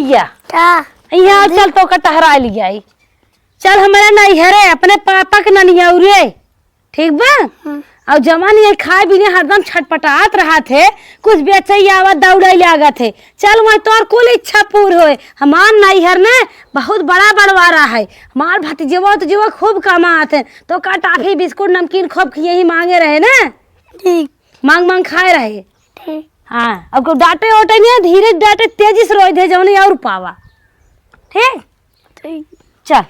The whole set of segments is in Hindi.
बिटिया क्या यहाँ चल तो कटहरा लिया चल हमारा नैहर है अपने पापा के ननिया रे ठीक बा। और जवान ये खाए भी हरदम छटपटात रहा थे कुछ बेचे आवत दौड़े लगा थे चल वहाँ तोर कुल इच्छा पूर होए। हमार नैहर ने बहुत बड़ा बड़वारा है हमार भतीजवा तो जीवा खूब कमाते हैं तो का टाफी बिस्कुट नमकीन खूब यही मांगे रहे ना ठीक मांग मांग खाए रहे। ठीक हाँ अब को डांटे ओटे नहीं धीरे डांटे तेजी से रोई दे जवनी और पावा ठीक ठीक चल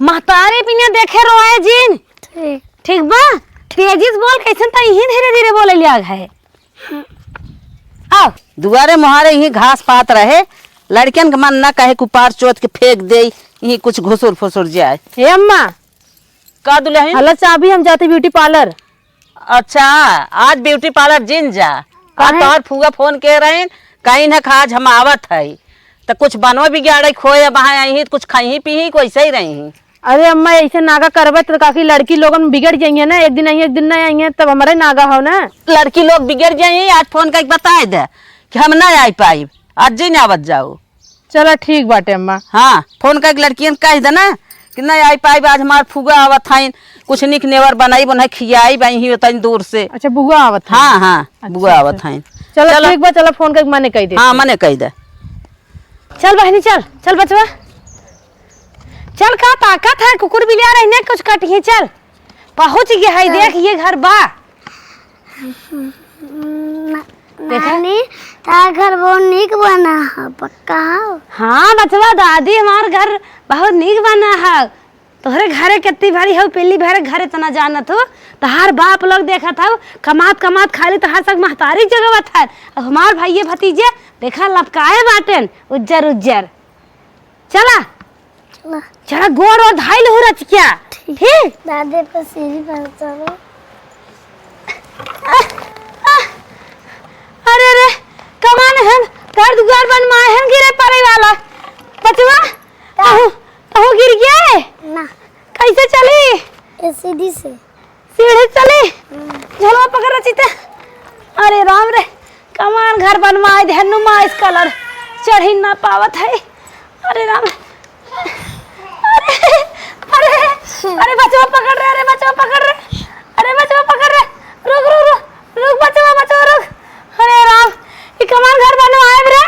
महतारी पिने देखे रोए जीन ठीक ठीक बा तेजी से बोल कैसे तो यही धीरे धीरे बोले लिया है। आओ दुआरे मुहारे यही घास पात रहे लड़कियन के मन ना कहे कुपार चोत के फेंक दे यही कुछ घुसुर फुसुर जाए। हे अम्मा का दुल्हन हला चाबी हम जाते ब्यूटी पार्लर। अच्छा आज ब्यूटी पार्लर जिन जा का तोहर फूगा फोन के रहे कहीं ना आज हम आवत है तो कुछ बनवा बिगाड़े खोए वहाँ आई कुछ खाई पी वैसे ही रही। अरे अम्मा ऐसे नागा करबे तो काफी लड़की लोगन बिगड़ जाएंगे ना एक दिन नहीं आएंगे तब हमारे नागा हो ना लड़की लोग बिगड़ जाये आज फोन करके बताए दे कि हम ना आई पाई आज जिन आवत जाओ। चलो ठीक बाटे अम्मा। हाँ फोन करके लड़कियन कह दे ना कि नहीं आई पाई आज हमार फूगा आवत है कुछ निक नेवर बनाई बनाई खियाई बही होता दूर से। अच्छा बुआ आवत है। हाँ हाँ बुआ आवत है। चलो ठीक बा चलो फोन करके मने कह दे। हाँ मने कह दे चल बहनी चल चल बचवा चल का ताकत है कुकुर बिलिया रहने कुछ कटिए चल पहुंच गया है देख ये घर बा नानी तार घर बहुत नीक बना है पक्का है। हाँ बचवा दादी हमार घर बहुत नीक बना है तोहरे घरे कितनी भारी हो पहली बार घरे तना जानत हो तहार बाप लोग देखा था कमात कमात खाली तहार तक महतारी जगह था अब हमार भाई भतीजे देखा लपकाए बाटन उज्जर उज्जर चला चला चला गोर और धाइल हो रच क्या ठीक दादी पर सीढ़ी पर चलो। अरे अरे कमान है घर दुआर बन माए हैं गिरे पड़े वाला बचवा तहु गिर गया है ना कैसे चली ये सीढ़ी से सीढ़ी चली झोलवा पकड़ रची थे। अरे राम रे कमान घर बनवाए धनु इस कलर चढ़ी ना पावत है। अरे राम अरे अरे अरे बचवा पकड़ रहे अरे बचवा पकड़ रहे अरे बचवा पकड़ रहे रुक रुक रुक रुक बचवा रुक। अरे राम ये कमान घर बनवाए रे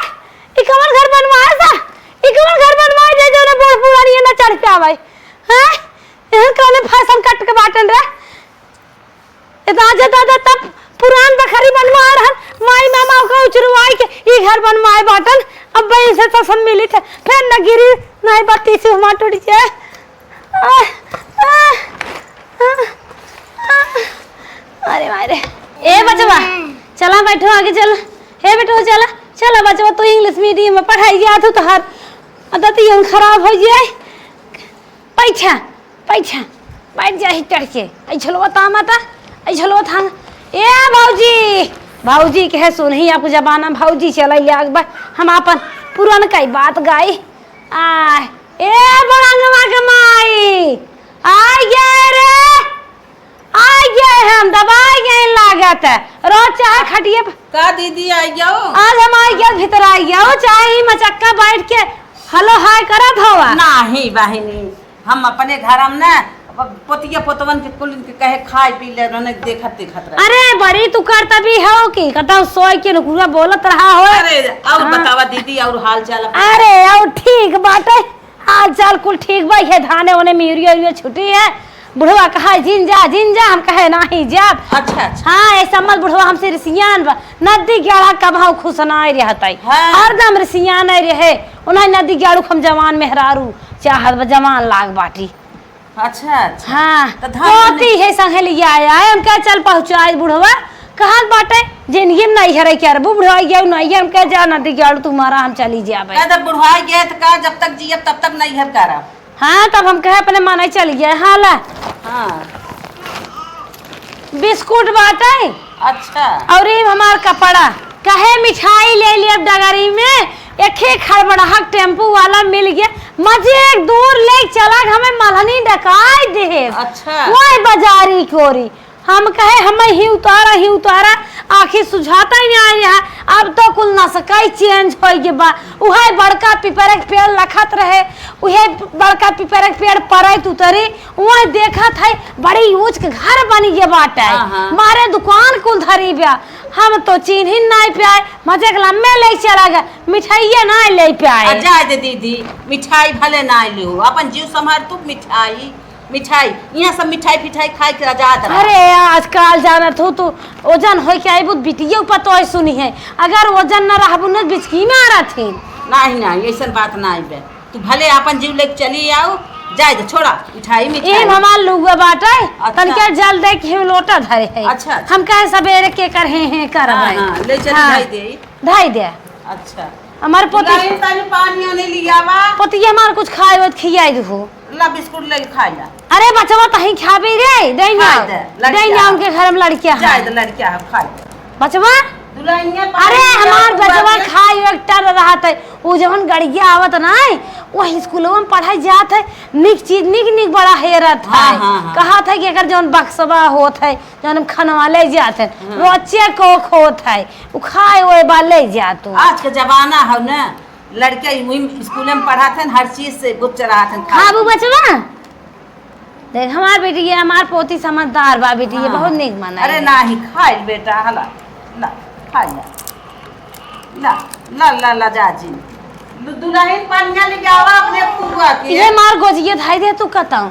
ये कमान घर बनवाए था ये कमान घर बनवाए दे जो ना बोल पुरानी ना चढ़ पे आवे हैं यहां कौन फैशन कट के बाटन रे इतना दादा तब पुरान बखरी बनवा रहन माई मामा को उचरवाई के ये घर बनवाए बाटन अब बहन से तो सब मिली थे फिर न गिरी नहीं बत्ती से हम टूट जाए। अरे मारे ए बचवा चला बैठो आगे चल हे बेटो चला चला बचवा तो इंग्लिश मीडियम में पढ़ाई गया तो हर आदत ही खराब हो जाए पैछा पैछा बैठ जा चढ़ के आई झलवा तामाता आई झलवा था ए भाऊजी कहे सुन ही आपको जमाना भाऊजी चल लिया हम अपन पुरान कई बात गाई आ ए बड़ंगवा के माई आ गए रे आ गए हम दबाई गए लागत रोज चाहे खटिए का दीदी आई जाओ आज हम आई गए भीतर आई गया चाहे ही मचक्का बैठ के हेलो हाय करत हवा नहीं बहिनी हम अपने घर हम ना पोतिया पोतवन के कुल के कहे खाए पी ले रने देखत रहे। अरे बड़ी तू करता भी हो कि कता सोई के नुकुरा बोलत रहा हो। अरे और बतावा दीदी और हाल चाल। अरे और ठीक बात है हाल चाल कुल ठीक बा है धाने ओने मिरियो छुट्टी है बुढ़वा कहा जिन जा हम कहे नहीं जा। अच्छा अच्छा हाँ ऐसा मत बुढ़वा हमसे रिसियान बा नदी ग्याड़ा कभाऊ खुश ना रहता है हरदम रिसियान नहीं रहे उन्हें नदी ग्याड़ू हम जवान मेहरारू चाहत जवान लाग बाटी। अच्छा अच्छा हाँ तो होती है संगे लिया आया है हम क्या चल पहुँचाए बुढ़वा कहाँ बाटे जिंदगी में नहीं हरे क्या बुढ़वा गया नहीं हम क्या जा नदी ग्याड़ू तुम्हारा हम चली जाए जब बुढ़वा गए तो का जब तक जियब तब तक नहीं हर करा। हाँ तब हम कहे अपने माना चल गए हाल हाँ बिस्कुट बाटे अच्छा और हमार कपड़ा कहे मिठाई ले लिया डगरी में एक खड़बड़ाहट टेम्पू वाला मिल गया मजे एक दूर ले चला हमें मलहनी डकाई दे। अच्छा वही बाजारी कोरी हम कहे हम ही उतारा आखिर सुझाता ही नहीं है। अब तो कुल ना सकाई चेंज हो गए बा। उहे बड़का पिपर के पेड़ लखत रहे, उहे बड़का पिपर के पेड़ परत उतरी, वह देखत है बड़ी ऊंच के घर बनी गए बाटे, मारे दुकान कुल धरी बा। हम तो चिन्ह ही नहीं पाए, मजे के लम्बे ले चला गए, मिठाइया नहीं ले पाए। जा दे दीदी, मिठाई भले ना लियो, अपन जीव संभार तू। मिठाई यहाँ सब मिठाई पिठाई खाए के आजाद रह। अरे आजकल जानत हो तो वजन हो के आई बुत बिटिया ऊपर तो सुनी है, अगर वजन न रहबू न बिचकी में आ रही। नहीं ऐसा बात ना आइबे, तू भले अपन जीव लेके चली आओ। जाए दे छोड़ा मिठाई मिठाई। ए हमार लुगवा बाटे तनके जल दे के लोटा धरे है। अच्छा हम कहे सवेरे के कर हैं कर भाई। हां ले चल ढाई दे। ढाई दे। अच्छा हमार पोती तनी पानी ओने लिया बा। पोती हमार कुछ खाए हो खियाई दो। ला बिस्कुट ले खाई ला। अरे बचवा तही खाबे रे दे ना उनके घर में लड़कियां है। जाए दे लड़कियां है खाई बचवा। अरे हमार बचवा खाई एकटा रहत है, वो जवन गड़िया आवत नहीं वही स्कूलों में पढ़ाई जात है, निक चीज निक बड़ा हेरत है। कहा था कि अगर जवन बक्सवा होत है जवन खनवा ले जात है रोचे को खोत है वो खाए वो बा ले जात। आज के जमाना है ना, लड़के स्कूल में पढ़ाते हैं, हर चीज से गुप्त रहते हैं। खाबू बचवा देख हमार बेटी ये हमार पोती समझदार बा बेटी ये बहुत निक माना। अरे नाही खाई बेटा हला ला खाई ला ला ला ला जाजी दुल्हन पानिया ले जावा अपने फुआ के। ये मार गोजिए धाई दे तू कताऊ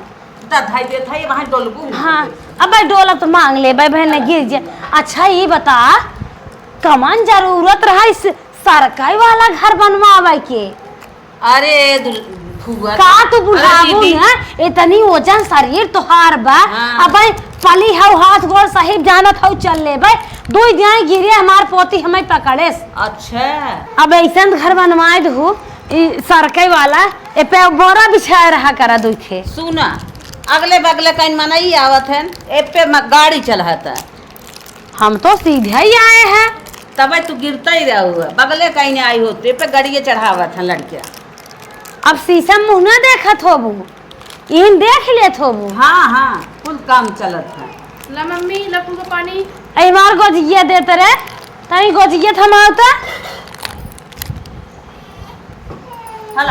ता धाई दे थाई वहां डोलबू। हां अब डोला तो मांग ले भाई बहन गिर जाए। अच्छा ये बता कमान जरूरत रहा इस सरकारी वाला घर बनवावे के? अरे फुआ का तू बुढ़ाबू है इतनी वजन शरीर तोहार बा। अब पली हव हाथ गोड़ साहिब जानत हव चल ले भाई दो जाए गिरे हमार पोती हमें पकड़े। अच्छा अब ऐसा घर बनवाए दू सरकारी वाला ए पे बोरा बिछाए रहा करा दुखे। सुना अगले बगले कहीं मनाई आवत है ए पे गाड़ी चलाता। हम तो सीधे ही आए हैं तबे तू गिरता ही रहा हुआ, बगले कहीं नहीं आई होती पे गाड़ियाँ चढ़ावत है लड़कियाँ। अब शीशा मुँह न देखत होबू इन देख लेत होबू। हाँ कुल काम चलत है। ला मम्मी लपू का पानी। ऐ मार गोजिया देते रे तई गोजिया थमाओ त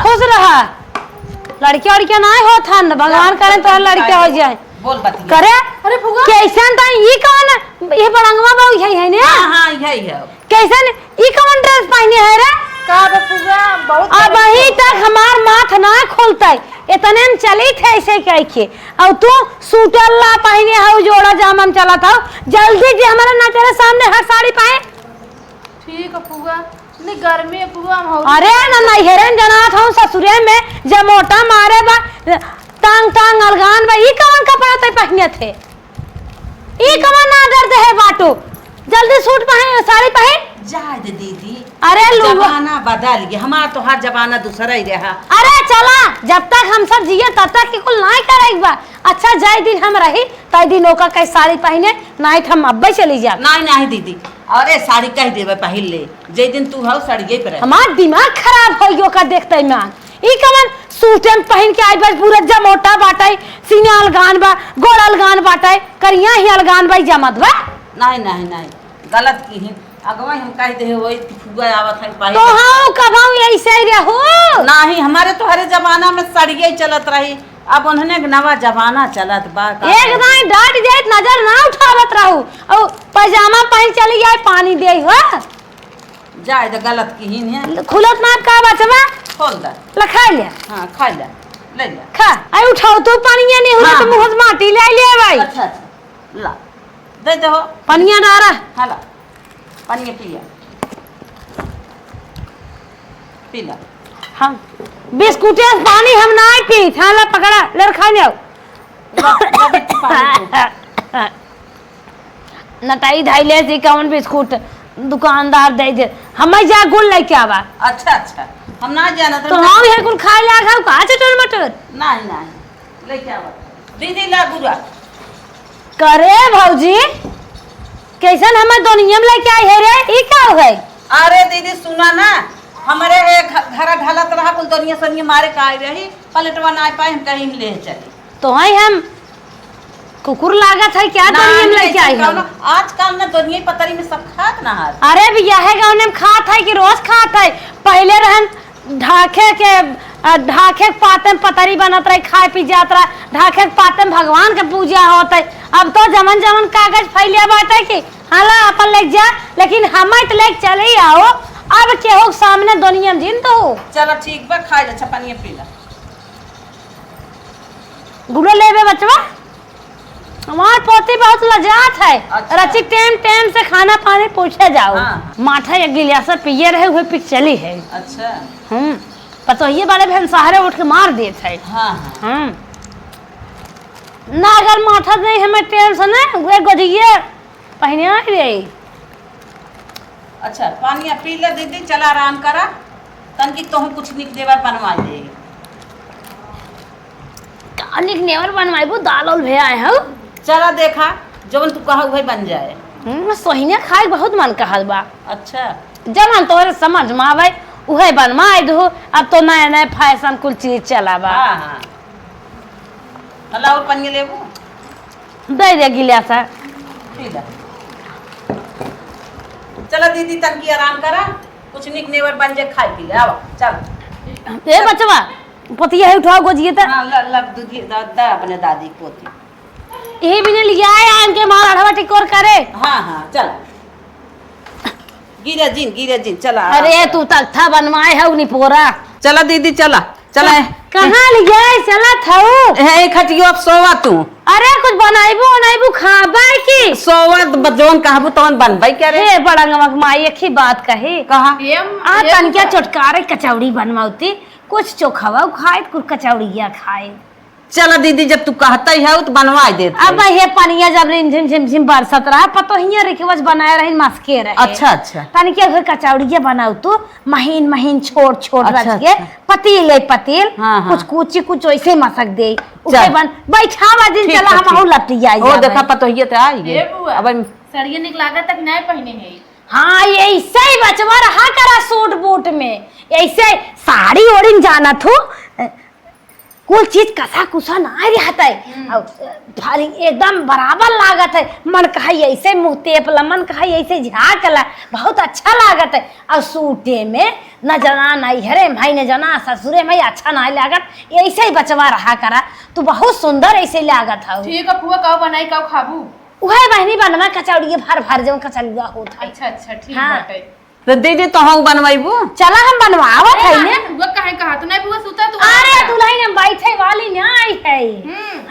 खुश रहा। लड़की लड़कियां ना हो थान भगवान करे तो लड़कियां हो जाए। बोल बती करे। अरे फुगा कैसन त ई कौन ये बड़ंगवा बहु है ने? हां यही है। कैसन ई कौन ड्रेस पहने है रे? का फुगा बहुत अब वही तक हमार माथ ना खोलता इतने में चली थे ऐसे कह के। और तू सूटर ला पहने हो जोड़ा जामन चला था जल्दी जी हमारा ना तेरे सामने हर साड़ी पाए। ठीक है फुगा नहीं गर्मी है फुगा हम। अरे ना नहीं हेरन जनात हूँ ससुरे में जब मोटा मारे बा टांग टांग अलगान बा ई कौन कपड़ा ते पहने थे? ई कौन ना दर्द है बाटो जल्दी सूट पहन साड़ी पहन। जाए दे दीदी अरे जमाना बदल गया, हमारा तो हर जमाना दूसरा ही रहा। अरे चला जब तक हम सब जिए तब तक की कुल नहीं करेगा बा। अच्छा जाए दिन हम रही तय दिन ओका कई साड़ी पहने नहीं हम अब्बे चली जा। नहीं दीदी अरे साड़ी कह देवे पहन ले जे दिन तू हो साड़ी पे हमार दिमाग खराब हो गयो का देखते मान ई कमन सूट में पहन के आई बस पूरा जा मोटा बाटे सीना अलगान बा गोड़ अलगान बाटे करिया ही अलगान बाई जमत बा। नहीं गलत की ही अगवा हम कह दे वही फुगा आवत है पहले तो हां कबाऊ ऐसे ही रहो। नहीं हमारे तो हर जमाना में साड़ियां ही चलत रही, अब उन्होंने नवा जमाना चलत बा। एक दाई डांट जाए नजर ना उठावत रहू और पजामा पहन चली जाए पानी दे हो जाए तो गलत की ही है। खुलत ना का बचवा खोल दे लखा ले। हां खा ले ले ले खा आई उठाओ तो पानी नहीं हो तो मुंह माटी ले ले भाई। अच्छा ला दे दो पानी डारा हाला पानी पिया पी ला। हम बिस्कुट पानी हम ना पी थाला पकड़ा ले खा जाओ नटाई धाई ले से कौन बिस्कुट दुकानदार दे दे हमें जा गुल लेके आवा। अच्छा हम ना जाना तो हम है कुल खाए ला खाओ का चटन मटर नहीं लेके आवा दीदी ला गुरा करे भौजी कैसन हमें दुनिया में लेके आई है रे ई का है? अरे दीदी सुना ना हमारे घर ढलत रहा कुल दुनिया सनिया मारे का आई रही पलटवा ना पाए हम कहीं ले चली तो हम कुकुर लागत है क्या दुनिया में लेके आई हम? आजकल ना दुनिया पतरी में सब खात ना है। अरे भैया है गाँव में खात है कि रोज खात है? पहले रहन ढाके के पाते में पतरी बनत रहे, खाए पी जात रहा, ढाके के पाते में भगवान के पूजा होता है। अब तो जमन जमन कागज फैलिया बात है कि हाला अपन ले जा, लेकिन हमें तो लेके चले आओ। अब केहू सामने दुनिया में जिन तो चलो ठीक बा, खा जा पानी पी ला। गुड़ो लेबे बचवा, हमार पोती बहुत लजात है। अच्छा। रची टेम टेम से खाना पानी पूछे जाओ। हाँ। माठा एक गिलास पिए रहे हुए पिक चली है। अच्छा पतो ये बारे बहन सहारे उठ के मार देते है। हाँ ना अगर माठा नहीं हमें टेंशन है वे गोदिए पहने आ रही। अच्छा पानी पी ले दीदी, चला आराम करा तन की तो कुछ निक देवर बनवा दे। कानिक नेवर बनवाइबो दाल और भे आए हो। चला देखा जवन तू कहा वही बन जाए। सोहिने खाए बहुत मन कहल बा। अच्छा जमन तोरे समझ में आवे उहे बनवाए दो। अब तो नया नया फैशन कुल चीज चला बा। हाँ हला और पानी लेबो दे दे गिलास पी ला। चला दीदी तन की आराम करा, कुछ निक नेवर बन जाए, खाई पी ले। आओ चल ए बचवा पतिया है उठाओ गोजिए त। हाँ लग दूधी दादा अपने दादी पोती यही भी लिया है आम के मार अड़वा टिकोर करे। हाँ चल गिरा जिन चला। अरे तू तक था बनवाए है उनी पोरा। चला दीदी चला कहाँ लिया चला था है खटियो अब सोवा तू। अरे कुछ बनाइबो खाबा की सोवा जोन कहबू तोन बनबई करे। हे बड़ा नमक माई एक ही बात कही कहा आ तनकिया चटकारे कचौड़ी बनवाती, कुछ चोखवा खाए कुछ कचौड़िया खाए। चला दीदी जब तू कहता ही है तो बनवा दे। अब हे पनिया जब रिमझिम झिमझिम बरसत रहा पतो हिया रिकवज बनाए रही मस्के रहे। अच्छा तनिके घर कचौड़िया बनाऊ तू महीन महीन छोट छोट अच्छा, रच के पतील है पतील। हाँ। कुछ कुची कुछ वैसे मसक दे उसे बन बैठावा दिन ठीक चला है, हम लपटी जाए। ओ देखा पतो हिया तो आई ए बुआ अब सड़िया निकलागा तक नहीं पहने है। हाँ ऐसे ही बचवा रहा करा सूट बूट में, ऐसे साड़ी ओढ़ी जाना थू कुल चीज कसा कुसा ना रहता है एकदम बराबर लागत है। मन कहा ऐसे मुँह तेपला, मन कहा ऐसे झाकला, बहुत अच्छा लागत है। और सूटे में न जना नैहरे भाई न जना ससुरे में अच्छा ना लागत, ऐसे ही बचवा रहा करा। तू बहुत सुंदर ऐसे लागत है। ठीक है फुआ कब बनाई कब खाबू? वह बहनी बनवा कचौड़ी भर भर जो कचौड़िया होता है। अच्छा ठीक हाँ। बाटे। तो दीदी तो हम बनवाइबू। चला हम बनवावत है ने। बुआ काहे कहा तू नहीं बुआ सुता तू? अरे दुल्हन हम बैठे वाली न आई है।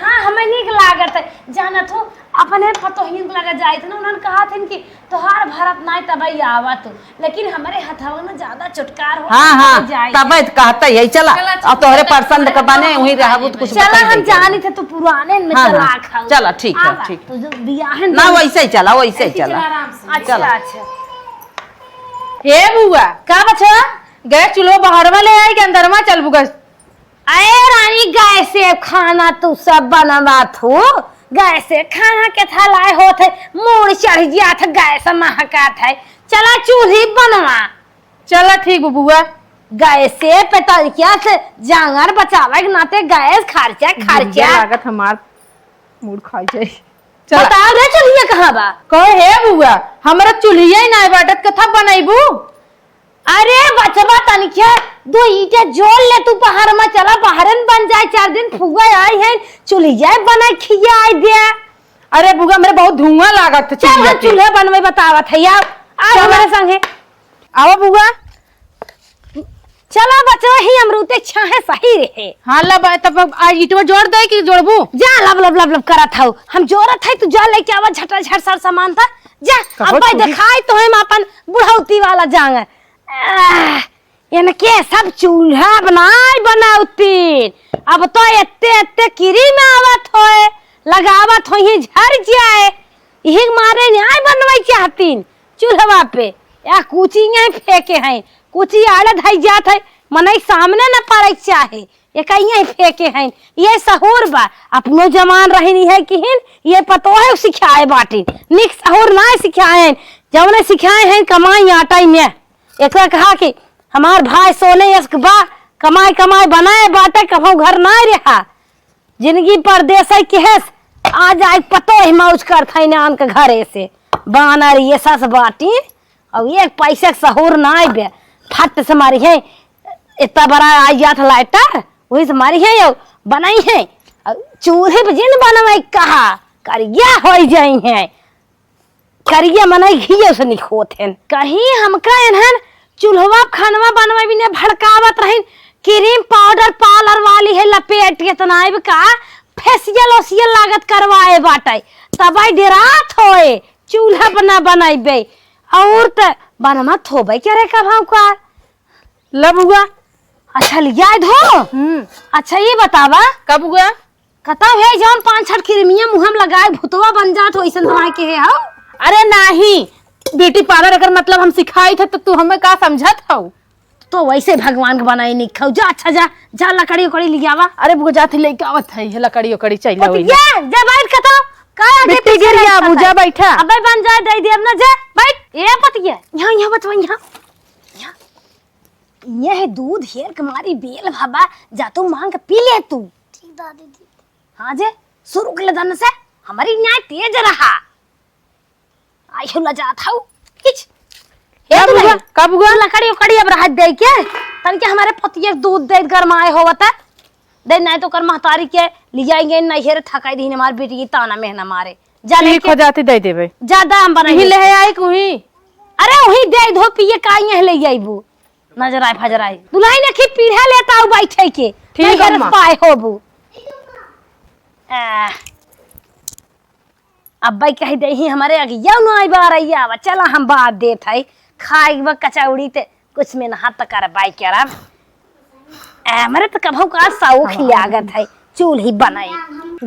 हाँ हमें नीक लागत है जाना तो अपने पतोहिन लगा जाए थे ना, उन्होंने कहा थे कि तोहार भरत नहीं तबई आवत, लेकिन हमारे हथवा में ज्यादा चुटकार हो। हाँ तब कहता है चला अब तोहरे पसंद का बने वही रहबू तो कुछ चला हम जानी थे तू पुराने में चला खाओ। चला ठीक है ठीक तो जो बियाह ना वैसे ही चला वैसे ही चला। अच्छा अच्छा हे बुआ का बच्चा गए चूल्हा बाहर में ले आई के अंदर में चल बुगा। अरे रानी गैस से खाना तू सब बनवा थू, गैस से खाना के थलाए होते मूड चढ़ गया था गैस महकात है। चला चूल्ही बनवा। चला ठीक बुआ। गैस से पेटरिया से जांगर बचावे के नाते गैस खर्चा लागत हमार मूड खाई जाए। बताओ रे चूल्हिया कहाँ बा? कहे हे बुआ हमरा चूल्हिया ही ना बाटत कथा बनाईबू। अरे बचवा तनिया दो ईटे जोड़ ले तू बाहर में चला, बाहरन बन जाए 4 दिन फुगा आई है चूल्हिया बना खिया आई दे। अरे बुआ मेरे बहुत धुआं लागत है चल चूल्हे बनवे बतावत है यार आज हमारे संगे आओ बुआ। चला बचवा ही अमरूते छाहे सही रहे। हाँ लब तब आज ईटवा जोड़ दे कि जोड़बू? जा लब लब लब लब करत हूँ हम जोरत है तू जा लेके आवा झटा झट सर सामान था जा। अब भाई दिखाई तो हम अपन बुढ़ौती वाला जांग इनके सब चूल्हा बनाउती। अब तो एते एते किरी में आवत होए लगावत हो ही झर जाए, यही मारे न्याय बनवाई चाहतीन चूल्हा पे या कुची नहीं फेंके हैं, कुची आड़े धई जात है मनई सामने न पड़े चाहे ये कहीं फेंके हैं। ये सहूर बा अपनो जमान रही है किहिन ये पतो है सिखाए बाटी निक सहूर ना सिखाए जवने सिखाए हैं कमाई आटा में। एक कहा कि हमार भाई सोने यस्क बा कमाई कमाई बनाए बाटे कभो घर ना रहा जिंदगी परदेस है कि है आज आए पतो है मौज कर थाई नान के घरे से बानर ये सस बाटी और एक पैसे के सहूर ना आइबे फट से मारी है इतना बड़ा आई जात लाइटर वही से मारी है यो बनाई है चूल्हे पे जिन बनवाई कहा करिया हो जाई है करिया मनाई घी से निखोत हैं कहीं हमका एनहन चूल्हा खानवा बनवा भी ने भड़कावत रहिन क्रीम पाउडर पार्लर वाली है लपेट के तनाइब का फेशियल ओशियल लागत करवाए बाटे तबाई डेरात होए चूल्हा बना बनाइबे और त बनवा थोबे क्या रे का भाव का लब हुआ अच्छा लिया धो अच्छा ये बतावा कब हुआ कता है जौन 5-6 क्रीमिया मुंह में लगाए भुतवा बन जात हो ऐसन दवाई के है हो अरे नहीं ब्यूटी पार्लर अगर मतलब हम सिखाई थे तो तू हमें का समझत हो तो वैसे भगवान के बनाई नहीं खाओ जा अच्छा जा लकड़ी उकड़ी लियावा अरे बुआ जाते लेके आवत है लकड़ी उकड़ी चाहिए होई ये जा बैठ कता का आगे बिट्टी गिर गया बुझा बैठा अबे बन जाए दे दे अपना जा बैठ ए पतिया यहां बचवा यहां ये है दूध हेर कमारी बेल भाबा जा तू मांग के पी ले तू ठीक दादी जी हां जे शुरू कर दन से हमारी न्याय तेज रहा आई होला जात हूं किच कब हुआ लकड़ी उकड़ी अब राहत दे के तन के हमारे पतिया दूध दे गरमाए होवता दे नहीं तो कर महतारी के ले जाएंगे नहीं हेर थकाई दी हमारी बेटी की ताना मेहना मारे जाने ठीक हो जाती दे देबे ज्यादा हम बनाई ले आई कुही अरे वही दे धो पिए काई ले जाइबू नजर आए फजर आए दुल्हाई ने की पीढ़ा लेता हूं बैठे के ठीक है अम्मा पाए होबू अब भाई कह दे ही हमारे आगे या न आई बार आइया चला हम बात देत है खाई ब कचौड़ी ते कुछ में नहा त कर बाई करब हमरे तो कभू का शौक लागत है चूल्ही बनाई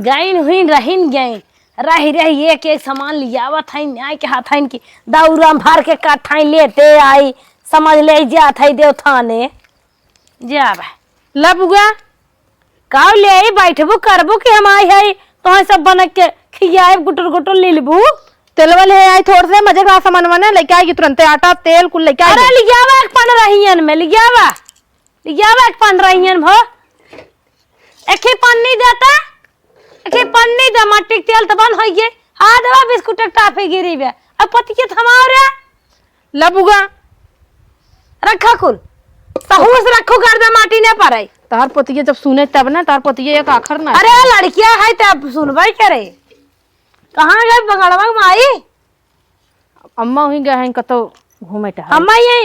गईन हुई रहिन गई रही रही एक एक सामान लियावत है न्याय के हाथ है की दौरा भर के काठाई लेते आई समझ ले जात है देव थाने जाब लब हुआ काव ले आई बैठबू करबू कि हम आई है तो सब बन के खियाए गुटर गुटर ले लेबू तेलवा ले आई थोड़े से मजे का सामान बने लेके आई तुरंत आटा तेल कुल लेके आई अरे लियावा एक पन रहियन में लियावा एक पन रहियन भो एक ही पन नहीं देता एक ही पन नहीं दे मट्टी तेल तो बन होई गे आ देवा बिस्कुट एक टाफे गिरी बे अब पति के थमाओ रे लबुगा रखा कुल सहूस रखो कर दे माटी ने पड़े तार पतिया जब सुने तब ना तार पतिया एक आखर ना अरे लड़कियां है तब सुनवाई करे कहां गए बंगड़वा में आई अम्मा हुई गए हैं कतो घूमे टहल अम्मा ये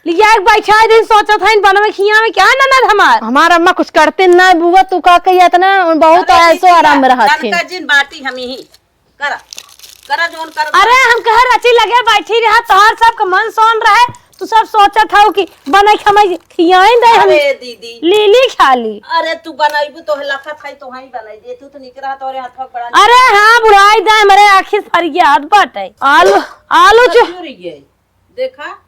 लिया एक बैठा दिन सोचा था इन बनवे खिया में क्या ननद हमार अम्मा कुछ करते ना बुआ तू का कहिया इतना बहुत ऐसो आराम में रहत का जिन बाटी हम ही करा जोन कर अरे हम कह रची लगे बैठी रहा तोहर सब का मन सोन रहे तू सब सोचा था कि बने खमई खियाई दे हम अरे दीदी लीली खाली अरे तू बनाईबू तो लखत है तो वही बनाई दे तू तो निकरा तोरे हाथ बड़ा अरे हां बुढ़ाई दे मेरे आखिर फर गया हाथ बाटे आलू देखा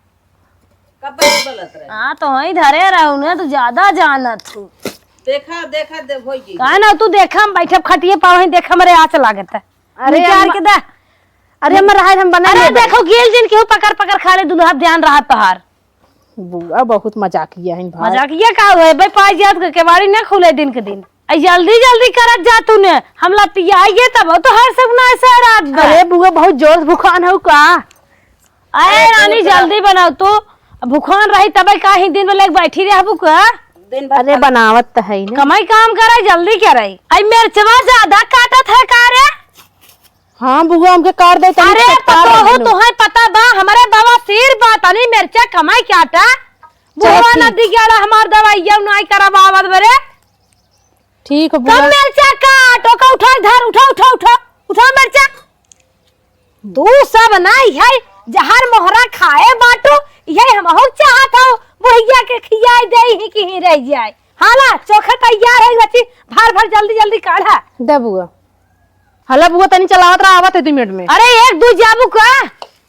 कब गलत रहे हां तो वही धरे रहू ने तू ज्यादा जानत तू देखा दे होई गई का ना तू देखा हम बैठे खटिए पा वही देखा मेरे आंच लागत है अरे विचार के दे अरे हमर रहा हम बना अरे देखो गेल दिन केहू पकड़ खा ले दुल्हा ध्यान रहा तोहार बुआ बहुत मजाकिया है भाई मजाकिया का होए बे पाई जात के केवाड़ी ना खुले दिन के दिन आई जल्दी करत जा तूने हम लतिया आइए तब तो हर सब ना ऐसा रात बा अरे बुआ बहुत जोर भूखान हो का अरे रानी जल्दी बनाओ तू भूखान रही तब का ही दिन में लेके बैठी रहबू का दिन भर अरे बनावत तो है ना कमाई काम करे जल्दी करे आई मिर्चवा ज्यादा काटत है का रे हां बुआ हमके काट दे अरे पता हो तुम्हें पता बा हमारे बाबा सिर बात नहीं मिर्चा कमाई काटा बुआ नदी गेला हमार दवाइया नहीं कराबावत बरे ठीक है कब बुआ मिर्चा काट ओका उठा धर उठा मिर्चा दू सब नहीं है जहर मोहरा खाए बाटू ये हम हो चाहत हो बुढ़िया के खियाई दे ही कि ही रह जाए हाला चोखा तैयार है बच्ची भर जल्दी काढ़ा दे बुआ हला बुआ तनी चलावत रहा आवत है 2 मिनट में अरे एक दू जाबू का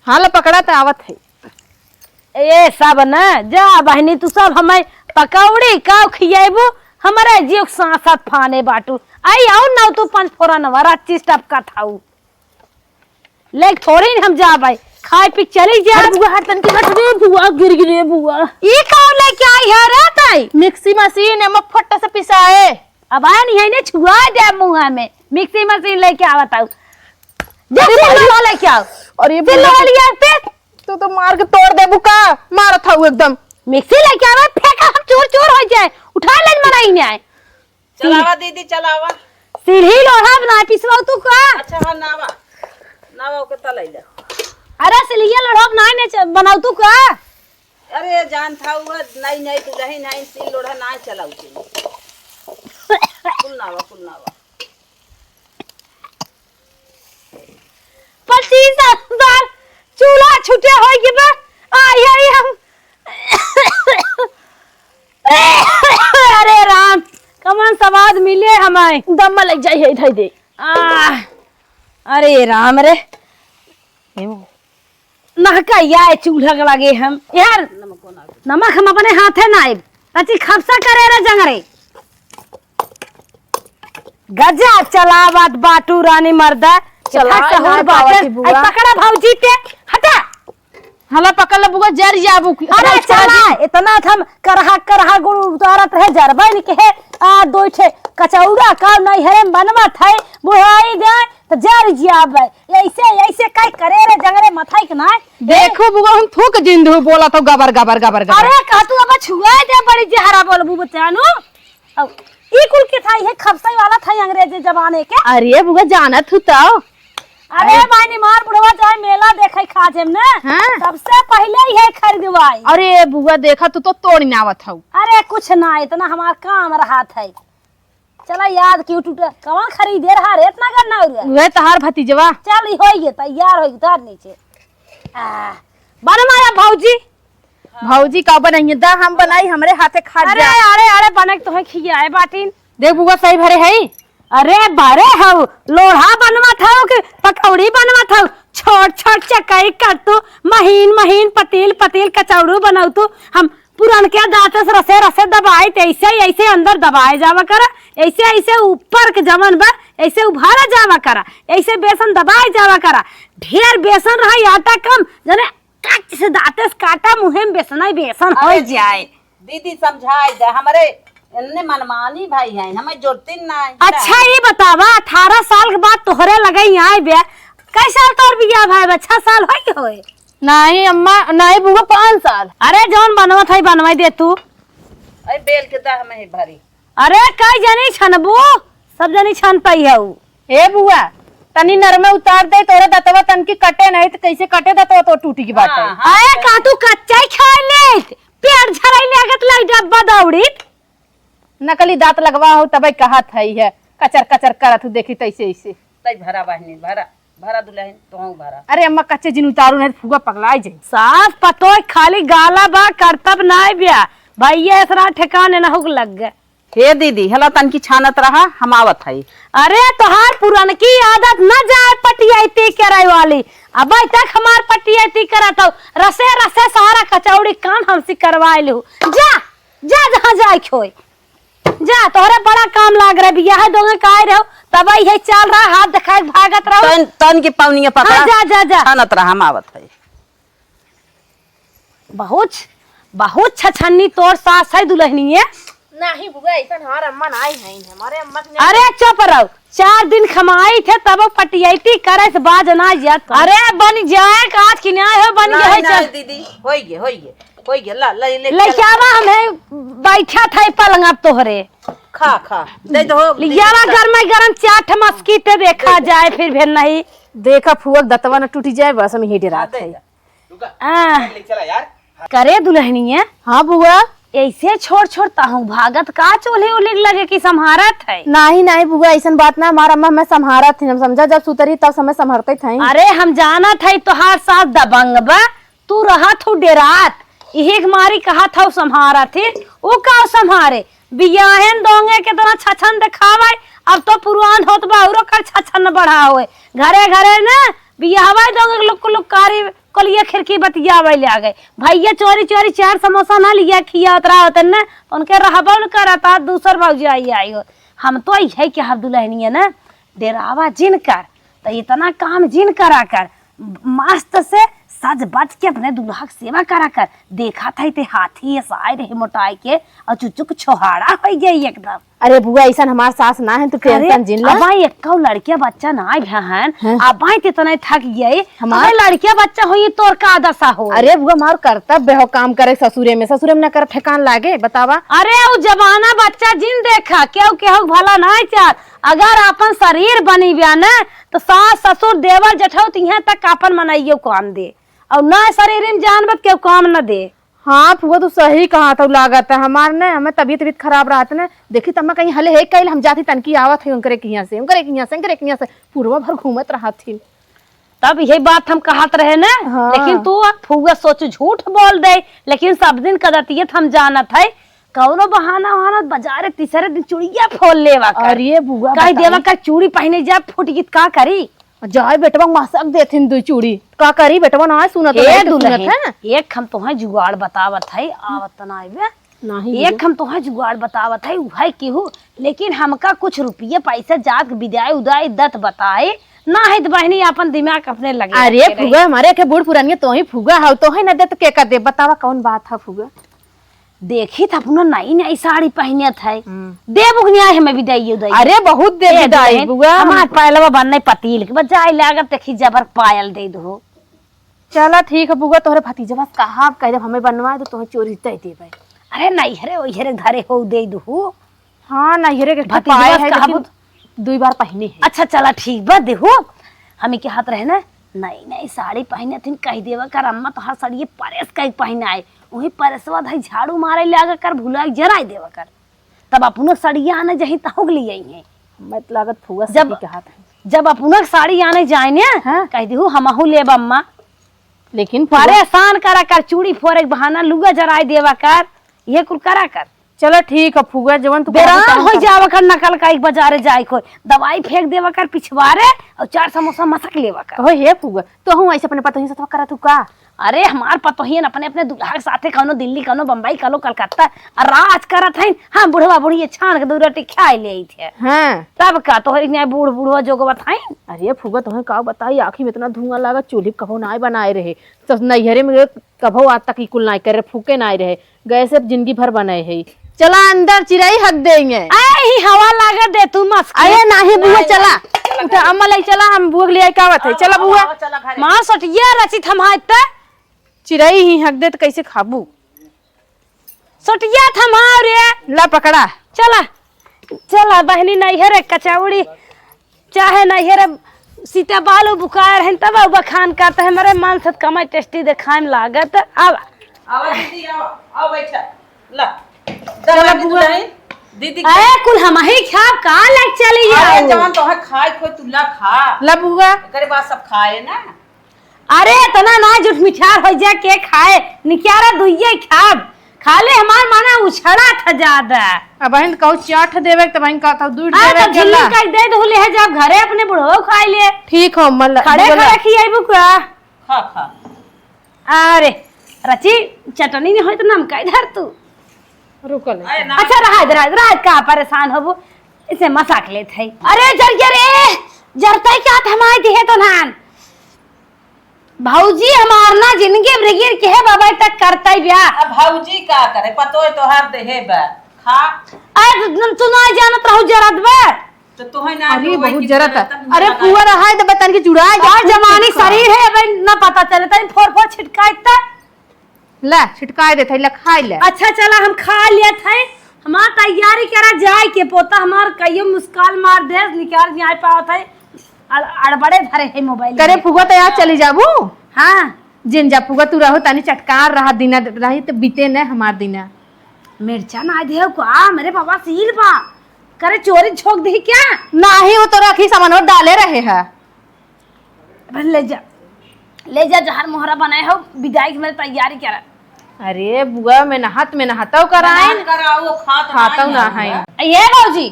हाला पकड़ा तो आवत है ए सब न जा बहनी तू सब हमें पकौड़ी का खियाबू हमारे जीव सांसत फाने बाटू आई आओ ना तू 5 फोरा नवरा चीज टपका थाऊ लेक थोड़ी हम जा भाई खाए पी चली जा बुआ हाथ तन के हट दे बुआ गिर गिरे बुआ ई कौन लेके आई है रे ताई मिक्सी मशीन है फट्टा से पिसाए अब आया नहीं है ने छुआ दे मुंह में मिक्सी मशीन लेके आवत आऊ जल्दी लेके आओ। और ये फिर लोहा लिया पे तू तो मार के तोड़ दे बुका, मारत हूँ एकदम। मिक्सी लेके आवा, फेंका हम चोर चोर हो जाए, उठा ले मनाई नहीं आए। चलावा दीदी चलावा। सीढ़ी लोहा बना पिसवा तू का। अच्छा हाँ नावा नावा के तलाई ले। अरे सिलिया लोहा बनाए बनाऊ तू का। अरे जान था हुआ नहीं नहीं तो जही नहीं सील लोढ़ा ना चलाऊ कुल नावा 25 बार चूल्हा छूटे हो गए बा। आई हम अरे राम कमन स्वाद मिले हमें, दम लग जाई है इधर दे। अरे राम रे नहका या चूल्हा के लगे हम यार। नमक हम अपने हाथे नाइब तची खपसा करे रे जंगरे गजा चलावत बाटू रानी मर्दा चला सहूर बाटे पकड़ा भौजी ते हटा हला पकड़ ले बुआ जर जाबू। अरे चला इतना हम करहा गुड़ उतारत रहे जरबा नि के आ दो ठे कचौड़ा का नहीं हरे बनवा थे बुढ़ाई दे तो जर जाबे ऐसे काय करे रे जंगरे मथाई के ना। देखो बुआ हम थूक जिंदू बोला तो गबर गबर गबर गबर। अरे कह तू अब छुआ दे बड़ी जहरा बोलबू बचानु अब ई कुल के थाई है खपसाई वाला था अंग्रेजी जमाने के। अरे बुआ जानत हूँ तो। अरे मायनी मार बुढ़वा चाहे मेला देखे खाजेम ना। हाँ? सबसे पहले ही है खरीदवाई। अरे बुआ देखा तू तो तोड़ी ना आवत हूँ। अरे कुछ ना इतना हमार काम रहा था। चला याद क्यों टूटा कौन खरीदे रहा रे इतना करना हो रहा। वे तहार भतीजवा चल होइए तैयार होइए उतार नीचे बन माया भौजी। भौजी का बनाइए दा हम बनाई हमरे हाथे खा अरे जा। अरे अरे बने तो खियाए बाटीन। देख बुआ सही भरे है। अरे बारे हो लोढ़ा बनवा था कि पकौड़ी बनवा था। छोट छोट चकाई कर तू महीन पतील कचौड़ू बनाऊ तू। हम पुरान के दांत से रसे दबाए ऐसे अंदर दबाए जावा करा ऐसे ऊपर के जमन बा ऐसे उभारा जावा करा ऐसे बेसन दबाए जावा करा। ढेर बेसन रहा आटा कम जने कच से दांत से काटा मुहे में बेसन हो जाए। दीदी समझाए दे हमारे इन्ने मनमानी भाई हैं हमें जोड़ती ना। अच्छा ये बतावा 18 साल के बाद तोहरे लगे यहाँ बे कई साल तोर बिया भाई 6 साल होए। नहीं अम्मा नहीं बुआ 5 साल। अरे जौन बनवा था बनवाई दे तू। अरे बेल के दा हमें भरी। अरे कई जनी छनबू सब जनी छनता ही है। ए बुआ तनी नरमे उतार दे तोरे दतवा तन की कटे नहीं तो कैसे कटे दतवा तो टूटी की बात है। अरे का तू कच्चा ही खा ले पेड़ झराई लागत लाई डब्बा दौड़ी नकली दांत लगवा हो तब कहा थई है कचर कचर करत हूँ देखी तैसे ऐसे। तई भरा बहनी भरा दुल्हन तो हूं भरा। अरे अम्मा कच्चे जिन उतारू नहीं फुगा पगलाई जाई। साफ पतो खाली गाला बा करतब ना बिया भैया ऐसा ठिकाने न हुक लग गए। हे दीदी हला तन की छानत रहा हम आवत है। अरे तोहार पुरान की आदत न जाए पटियाती करे वाली अब तक हमार पटियाती करत हो रसे सारा कचौड़ी काम हमसे करवा लू। जा जहाँ जाए खोई जा तोहरे बड़ा काम लाग रहा बिया है दोगे काय रहो तब ये चल रहा हाथ दिखाए भागत रहो तन की पवनिया पकड़ा। हाँ, जा छानत रहा हम आवत है। बहुत छछन्नी तोर सास है दुल्हनी है। नहीं बुआ ऐसा हमारे अम्मा नहीं है हमारे अम्मा। अरे चुप रहो 4 दिन खमाई थे तब पटियाती करे से बाज ना जात। अरे बन जाए आज की न्याय हो बन गए चल दीदी होई गे ला ले जावा हमें बैठा था पलंग अब तोहरे खा दे दो लियावा गरम चाट मस्की ते देखा जाए फिर नहीं देखा फुआ दतवा न टूटी जाए बस हम ही डरात है। करे दुल्हनी है। हाँ बुआ ऐसे छोड़ता हूँ भागत का चोले उले लगे कि संभारत है। नहीं बुआ ऐसा बात ना हमारा अम्मा मैं संभारा थी हम समझा जब सुतरी तब समय संभरते थे। अरे हम जाना था तोहार साथ दबंग बा तू रहा तू डेरात यही मारी कहा था संभारा थी वो का संभारे बियाहन दोंगे के तना छछन दिखावे अब तो पुरान होत बा औरो कर छछन बढ़ा होए घरे ना बियाहवा दोंगे लोग कारी कलिया खिड़की बतियावे ले आ गए भैया चोरी 4 समोसा ना लिया खिया उतरा होते न उनके रहबा न करता दूसर भौजी आई हो। हम तो यही कि हम दुल्हनी है ना डेरावा जिन कर तो इतना काम जिन करा कर मस्त से सज बज के अपने दुल्हा की सेवा करा कर देखा था ते हाथी ऐसा आए रहे मोटाई के और चुचुक छोहाड़ा हो गई एकदम। अरे बुआ ऐसा हमार सास ना है, तू टेंशन जिन ला। अब एक लड़किया बच्चा ना बहन, अब इतना थक गई हमार लड़किया बच्चा हो तोर का दशा हो। अरे बुआ मार कर्तव्य हो काम करे ससुरे में न कर ठेकान लागे बतावा। अरे वो जमाना बच्चा जिन देखा केहू भला नहीं चाह, अगर अपन शरीर बनी बिया न तो सास ससुर देवर जेठौ यहाँ तक अपन मनाइयो काम दे, और न शरीर में जानबत केहू काम न दे। हाँ फुआ तू सही कहा तो लागत है हमार ने, हमें तबीयत खराब रहा था ना, देखी तब मैं कहीं हले है कहीं हम जाती तनकी आवत है उनकरे के यहाँ से पूर्वा भर घूमत रहा थी। तब यही बात हम कहत रहे ना। हाँ। लेकिन तू फुआ सोच झूठ बोल दे, लेकिन सब दिन कदतियत हम जानत है। कौनो बहाना बाजारे तीसरे दिन चूड़िया फोल लेवा कर। अरे बुआ कहीं देवा का चूड़ी पहने जा फूट गीत का करी। जाए बेटवा मसक देथिन दो चूड़ी का करी बेटवा ना सुनत है। एक हम तो जुगाड़ बतावत है, आवत ना आइबे नहीं एक हम तो जुगाड़ बतावत है भाई केहू, लेकिन हमका कुछ रुपये पैसा जात विदाई उदाई दत बताए ना है तो बहनी अपन दिमाग अपने लगे। अरे फुगा हमारे के बूढ़ पुरानी तो ही फुगा है तो है ना दे तो के कर दे बतावा कौन बात है फुगा। देखी था अपना नई नई साड़ी पहने थे दे बुगनिया हमें विदाई उदाई। अरे बहुत दे विदाई बुआ हमार पायलवा बनने पतील के बजाय लागत देखी जबर पायल दे दो। चला ठीक है बुआ तोहरे भतीजवा कहा कह दे हमें बनवाए तो तोहे चोरी दे देबे। अरे नहीं हरे ओई हरे घरे हो दे दो। हां नहीं हरे के भतीजवा है लेकिन दुई बार पहने है। अच्छा चला ठीक बा देखो हमें के हाथ रहे ना नई नई साड़ी पहने थी कह देवा कर अम्मा तो हर साड़ी परेस का पहना है वही परेसवा धाई झाड़ू मारे लगा कर भुला जराई देवा कर तब अपनो साड़ियां आने जही तहुग लिए हैं। मैं लागत फुआ जब के हाथ है जब अपनो साड़ी आने जाए ने कह देहू हमहू लेब अम्मा, लेकिन परेशान करा कर चूड़ी फोरे बहाना लुगा जराई देवा कर ये कुल करा कर। चलो ठीक है फुआ जवन तू बेराम हो जावा कर नकल का एक बाजारे जाए कोई दवाई फेंक देवा कर पिछवारे और 4 समोसा मसक लेवा कर। हो हे फुआ तो हूं ऐसे अपने पतोही से करा तू का। अरे हमार पतोहियन अपने अपने दुल्हा के साथे कौनो दिल्ली कौनो बम्बई कलो कलकत्ता और राज करत है। हाँ बुढ़वा बुढ़िया छान के 2 रोटी खाए ले थे। हां तब का तोहरी न्याय बूढ़ बुढ़वा जोगवत है। अरे फुगा तुम्हें का बताई आँखी में इतना धुआं लगा चूल्ही कभो ना बनाए रहे तो नैहरे में कभो आज तक कुल ना करे फूके ना रहे गए से जिंदगी भर बनाए है। चला अंदर चिराई हक देंगे आई हवा लागत दे तू मस्त। अरे नहीं बुआ चला उठा अम्मा ले चला हम बुआ ले का बात है। चला बुआ मां सटिया रची थमाइत चिराई ही हक दे तो कैसे खाबू सटिया थमाओ रे ला पकड़ा। चला चला बहनी नैहरे कचौड़ी चाहे नैहरे सीता बालू बुखार है तब बखान करते है मेरे मन से कमाई टेस्टी दिखाए में लागत। अब आओ दीदी आओ बैठा ला चला बुआ दीदी ए कुल हम ही खाब का लग चली अरे जाओ। जवान तो है खाए कोई तुला खा ला बुआ करे बात सब खाए ना। अरे इतना ना जुट मिठार हो जा के खाए निक्यारा दुइये खाब खाले हमार माना उछड़ा था ज्यादा। अब बहन कहू चाट देवे तो बहन कहता दूध आ देवे तो झिल्ली का दे दो ले जब घरे अपने बुढ़ो खाई ले ठीक हो मल्ला खड़े खड़े खियाइबू का। खा खा अरे रची चटनी नहीं होई तो नमका धर तू। रुकल अरे ना अच्छा रहा का परेशान होबो इसे मसाक लेत है। अरे रे जरतई क्या थमाई दी है तो नान भौजी हमार ना जिंदगी ब्रिगिर के है बाबा तक करतई ब्या। अब भौजी का करे पतो तो हर देहे बा खा अरे तू ना जानत रहू जरत बे तो तुहे ना अरे बहुत जरूरत है। अरे पुआ रहा है तो बतन की जुड़ा और जमानी शरीर है भाई ना पता चले तनी फोर छिटकाइता ला छिटका देते ला खाई ले। अच्छा चला हम खा लिए थे हमार तैयारी करा जाए के पोता हमार कईयो मुस्काल मार दे निकाल नहीं आ पावत है अड़बड़े धरे है मोबाइल करे फुगा तो यार चली जाबू। हाँ जिन जा फुगा तू रहो तानी चटकार रहा दिना रही तो बीते न हमार दिना मिर्चा ना दे को आ मेरे बाबा सील बा करे चोरी झोंक दी क्या नहीं वो तो रखी सामान डाले रहे है। ले जा जहर मोहरा बनाए हो विदाई की मेरी तैयारी करा। अरे बुआ में नहातो कराइन कराओ खातो ना है। ये बाबूजी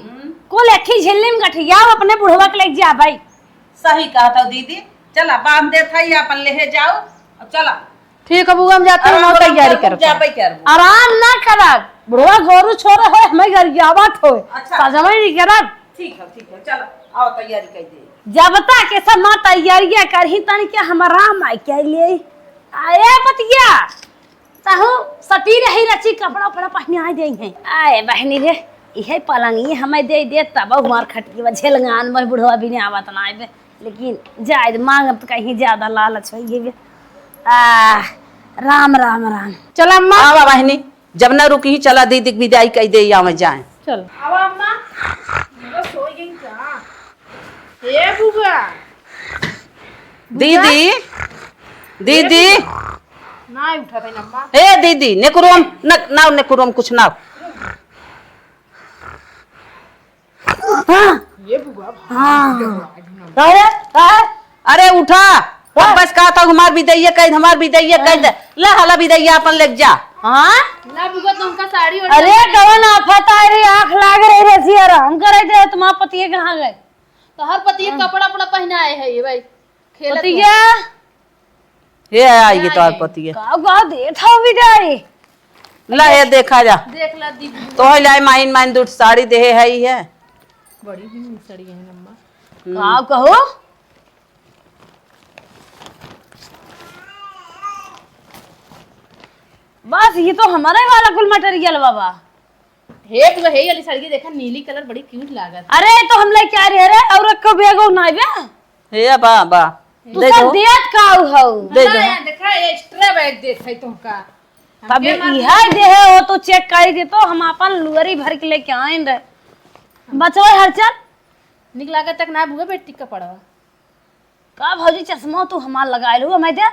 को लेखी झिल्ली में गठिया अपने बुढ़वा के लेके जा भाई। सही कहा था दीदी चला बांध दे था ये अपन ले जाओ अब चला ठीक है बुआ हम जाते हैं तैयारी करते जा कर आराम ना करब बुढ़वा गोरू छोरा है हमें घर जावत हो अच्छा। सजमा नहीं करब। ठीक है चलो आओ तैयारी कर दे जब तक के सब मां तैयारियां करही तन के हमारा माई के लिए आए बतिया ताहू सती रही रची कपड़ा उपड़ा पहने आ जाई है। आए बहनी रे इहे पलंगी हमें दे दे तब हमार खटिया झेलगान में बुढ़वा भी नहीं आवत ना आबे लेकिन जायद मांगब तो कहीं ज्यादा लालच होइए बे राम राम राम। चल अम्मा आवा बहनी जब न रुकी चला दीदी के विदाई कह दे आवे जाए। चल आवा अम्मा बस सो गई क्या ए बुआ दीदी दीदी ना उठा था अम्मा ए दीदी नेकुरोम ना नेकुरोम कुछ ना। ये बुआ अरे उठा बस कहा था हमार विदैया कह हमार विदैया कह दे ला हला विदैया अपन ले जा। हाँ ना बुआ तुमका साड़ी और अरे कवन आफत आ रही आँख लाग रही रसी आराम करे थे तुम्हारा पति कहाँ गए तो हर पति कपड़ा उपड़ा पहनाए है ये भाई खेलत पतिया ये आइए तो आप पति है का दे था विदाई ला ये देखा जा देख ला दीदी तो लाए माइन माइन दूठ साड़ी दे है ही है बड़ी भी सड़ी है अम्मा का कहो बस ये तो हमारे वाला कुल मटेरियल बाबा। हे बुआ हे वाली साड़ी देखा नीली कलर बड़ी क्यूट लागत। अरे तो हम ले क्या रे और को बेगो ना बे हे बा तू सब देत का हो दे दो देखा एक्स्ट्रा बैग देखै तुमका तब इहा दे हो तो चेक कर दे तो हम अपन लुअरी भर के लेके आइन रे बचवा हरचल निक लागत तक ना बुआ बेटी का पड़वा का भौजी चश्मा तू हमार लगाए लो मैं दे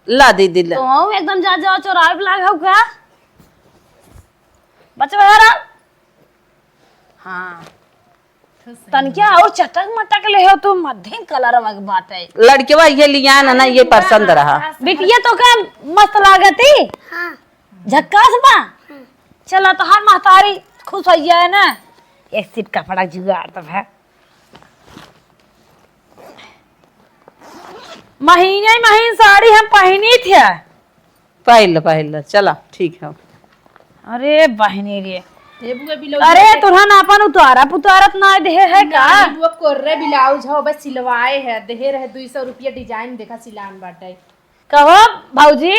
ला दीदी ला तो एकदम जा जा चोराए लागा का बचवा हरा हाँ तनकिया और चटक मटक ले हो तू मध्यम कलर वाली बात है लड़केवा ये लिया ना ये पसंद रहा बिटिया तो का मस्त लागती हाँ झक्कास बा चला तो हर महतारी खुश हो जाए ना एक सीट कपड़ा जुगाड़ तब है महीने साड़ी हम पहनी थी पहले चला ठीक है। अरे बहनी रे हे बुआ बिलो अरे तुरहन अपन उतारा पुतारत ना दे है का बुआ कोर्रे ब्लाउज हो बस सिलवाए है देहे रहे 200 रुपया डिजाइन देखा सिलान बाटे कहो भौजी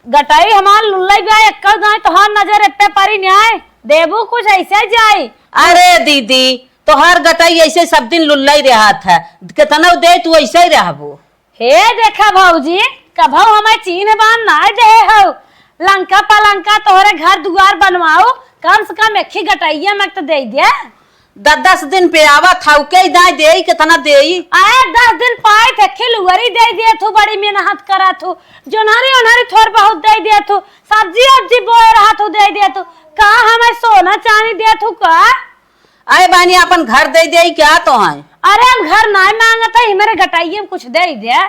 गटाई हमार लुल्लाई बा एक्कर जाए तोहार नजर पे परी न्याय देबू कुछ ऐसे जाए। अरे दीदी तो हर गटाई ऐसे सब दिन लुल्लाई रहा था कितना दे तू ऐसे ही रहबो हे देखा भौजी कभो हमें चीन बान ना दे हो लंका पलंका तोहरे घर दुआर बनवाओ कम से कम एक ही गटाइया में तो दे दिया 10 दिन पे आवा था के दाई दे कितना दे आए 10 दिन पाए थे खिलवरी दे दिए तू बड़ी मेहनत करा तू जोनारी ओनारी थोड़ बहुत दे दिया तू सब्जी अब्जी बोए रहा तू दे दिया तू का हमें सोना चांदी दिया तू का आए बानी अपन घर दे दे क्या तो है अरे हम घर ना मांगता ही मेरे गटाइये में कुछ दे दिया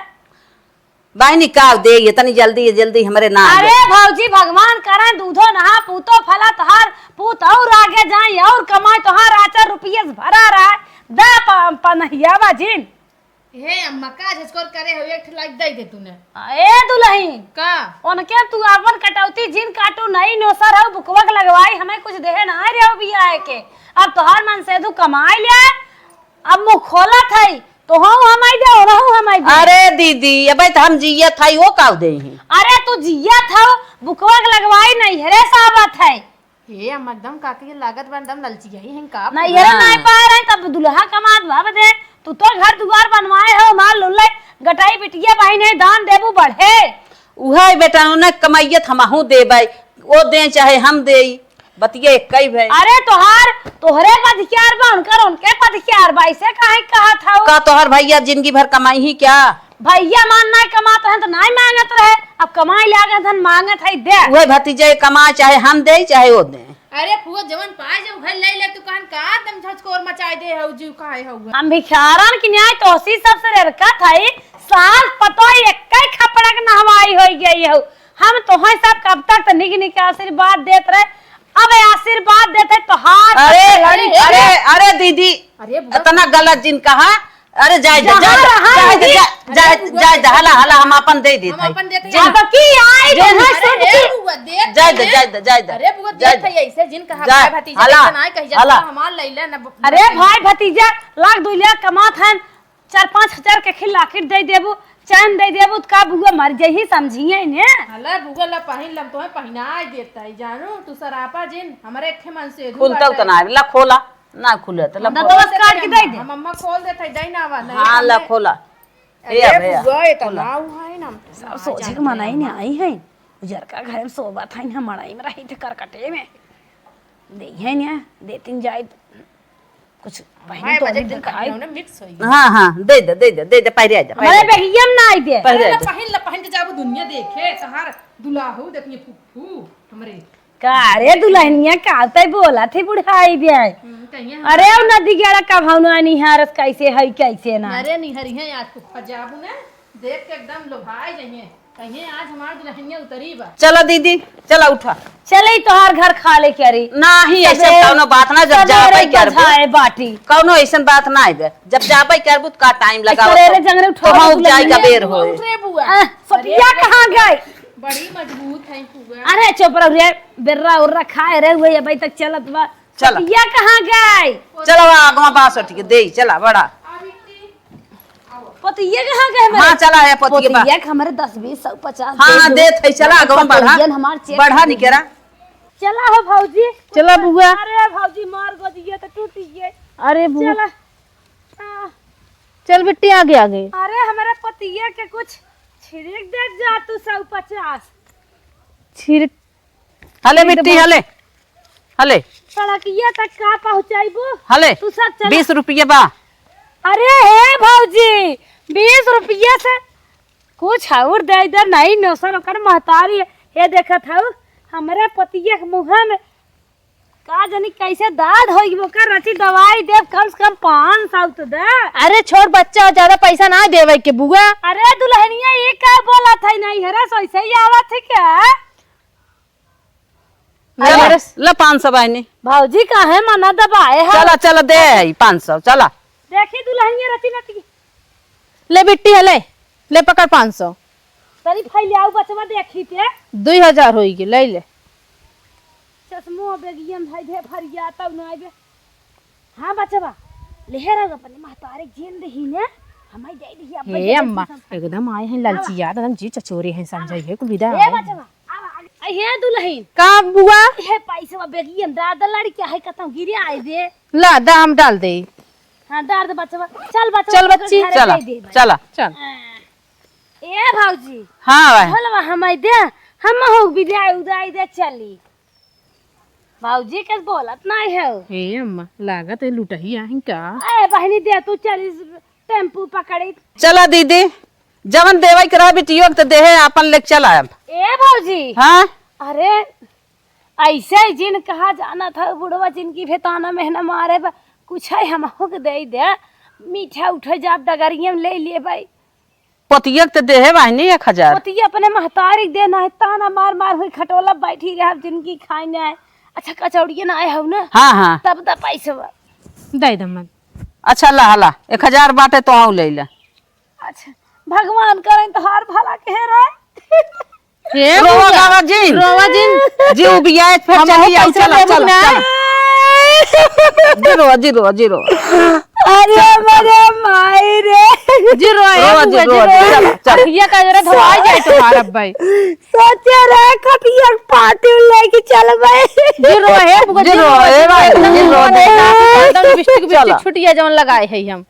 बहनी का दे इतनी जल्दी हमारे ना अरे भौजी भगवान करे दूधो नहा पूतो फला तोहार पूत और आगे जाए और कमाए तोहार आचार रुपये भरा रहा दा पनहिया बाजिन हे अम्मा का झसकोर करे हो एक लाइक दे दे तूने ए दुल्हन का उनके तू अपन कटौती जिन काटू नहीं नोसर हो बुकवक लगवाई हमें कुछ देहे ना रे हो बिया के अब तोहार मन से तू कमाई ले अब मुंह खोला थई तो हम आई दे और हम आई दे। अरे दीदी अब तो हम जिया था वो का दे अरे तू जिया था बुकवक लगवाई नहीं हरे साबत है हे अम्मा एकदम काके लागत बा एकदम ललची है हैं का नहीं हरे नहीं पा रहे तब दुल्हा कमात भाव दे तू तो घर दुआर बनवाए हो माल लुल्ले गटाई बिटिया भाई ने दान देबू बढ़े उहे बेटा उन्हें कमाइयत हमहू देबै वो दे चाहे हम दे बतिया एक कई भाई अरे तोहरे पदक्यार बा उनके पदक्यार बा ऐसे काहे कहा था का तोहर भैया जिंदगी भर कमाई ही क्या भैया मानना है कमाते हैं तो नहीं मांगत रहे अब कमाई लागे धन मांगत है दे वही भतीजे कमा चाहे हम दे चाहे वो दे अरे फुआ जवन पाए जब घर ले ले तू कहन का दम झचकोर मचाए दे हो जीव काहे हो हम भिखारन की न्याय तोसी सबसे रेरका थाई साल पतो एक खपड़क नहवाई हो गई हो हम तोहे सब कब तक तो निक आशीर्वाद देत रहे अब आशीर्वाद देते तोहार अरे दीदी इतना गलत जिन कहा अरे जाए हला हम अपन दे देते अब की आई तोहे सुन की अरे बुआ देत है ऐसे जिन कहा भतीजा ना कहि जा हमार लैले न अरे भाई भतीजा लाख 2 लाख कमात हैं 4-5 हजार के खिल लाखिर दे देबू चैन दे देबू तो का बुआ मर जाही समझिए ने। हला बुआ ला पहिन लम तो पहिना देता है जानू तू सरापा जिन हमारे एक मन से खुलता तो ना ला खोला ना खुले तो ला ना तो बस काट के दे दे। मम्मा खोल देता है दई ना नहीं हाँ ला खोला अरे बुआ ये तो ना हुआ है ना सब सोचे के मनाई ने आई है उजर का घर में सोबा था हम मड़ाई में रही थे करकटे में दे है ने देतिन जाए कुछ पहले तो दिन खाई मिक्स होई हाँ हाँ दे दे पहले आ जा हमारे बेगियम ना आई दे पहले आ जा। पहन के जाबू दुनिया देखे तहार दुल्हा देखिए फुफू हमरे का रे दुल्हनिया का तय बोला थी बुढ़ाई दे कहिए अरे अब नदी गेड़ा का भावना नहीं हारस कैसे है कैसे ना अरे निहरी है आज को फजाबू ने देख के एकदम लोभाई जाइए कहिए आज हमार दुल्हनिया उतरी बा। चलो दीदी चला उठा चले तोहार घर खा ले क्या रे नहीं ऐसा कौनो बात ना जब जाबै करबू है बाटी कौनो ऐसा बात ना है जब जाबै करबू तो का टाइम लगा सरेरे जंगरे उठा तो हम जाई का बेर होए रे बुआ सपिया कहां गई बड़ी मजबूत है बुआ अरे चुप रह रे बेर्रा उर्रा खाए रे हुए अभी तक चलत बा चला। सपिया कहां गई चलो आगवा बास उठ के दे चला बड़ा पतिया कहां गए हाँ चला है पतिया बा पतिया हमारे 10 20 100 50 हाँ दे थे चला आगवा बढ़ा हमार चेक बढ़ा निकेरा चला हो भौजी चला बुआ अरे भौजी मार गोदिया तो टूट गई अरे बुआ चला चल बेटी आगे आगे अरे हमारे पतिया के कुछ छिड़क दे जा तू 150 छिर हले मिट्टी हले हले सड़किया तक का पहुंचाइबू हले तू सब चल 20 रुपये बा अरे हे भौजी 20 रुपया से कुछ और दे इधर नहीं नौसर ओकर महतारी हे देखत हऊ हमरे पतिया के मुंह में का जानी कैसे दाद होई ओकर रची दवाई देव कम से कम 500 तो दे। अरे छोड़ बच्चा ज्यादा पैसा ना देवे के बुआ अरे दुल्हनिया ये का बोला था नहीं हरा ऐसे ही आवत है क्या ला 500 बहनी भौजी काहे मना दबाए है चला चला दे 500 चला देखी दुल्हनिया रची नटी ले बेटी हले ले पकड़ 500 तरी फैलियाऊ बचवा देखी ते 2000 होई के ले ले चश्मो बेगियम भाई दे भरिया तब न आबे हां बचवा लेहरा अपने महतारे जेन दही ने हमाई दे दही अब हे अम्मा एकदम आए हैं लालचिया एकदम जी चचोरे हैं समझाई है को विदा ए बचवा आ हे दुल्हन का बुआ हे पैसा बेगियम दादा लड़की है कतम गिरे आए दे ला दाम डाल दे हां दाद बचवा चल बचवा चल बच्ची, चला चला चल ए भौजी हाँ भाई हलवा हमाई दे हम हो विदाई उदाई दे चली भौजी के बोलत नहीं है हे अम्मा लागत है लुटही आहीं का ए बहनी दे तू चली टेम्पू पकड़ी चला दीदी जवन देवे के रह बिटियो के देहे अपन लेके चला अब ए भौजी हाँ अरे ऐसे जिन कहा जाना था बुढ़वा जिनकी भेताना महीना मारे बा कुछ है हम हो के दे दे मीठा उठे जाब डगरिया में ले लिए भाई पतिया के देहे बहनी 1000 पति अपने महतारी देना है ताना मार मार हुई खटोला बैठी रह जिनकी खाई ना है अच्छा कचौड़िया ना आए हो ना हाँ हाँ तब द पैसे बा। दे दमन अच्छा ला हला 1000 बाटे तो आऊ ले ले अच्छा भगवान करें तो हार भला कह रहा हे रोवा गावा जिन रोवा जिन जी उबिया फिर चली आओ चला चला जीरो जीरो जीरो अरे मेरे माई रे जी रोया जी चला चल ये का जरा धवाई जाए तुम्हारा भाई सोचे रे खटिया पार्टी लेके चल भाई जी रोए बुआ जी रो ए भाई जी रो दे एकदम बिस्टिक बिस्टिक छुटिया जवन लगाए है हम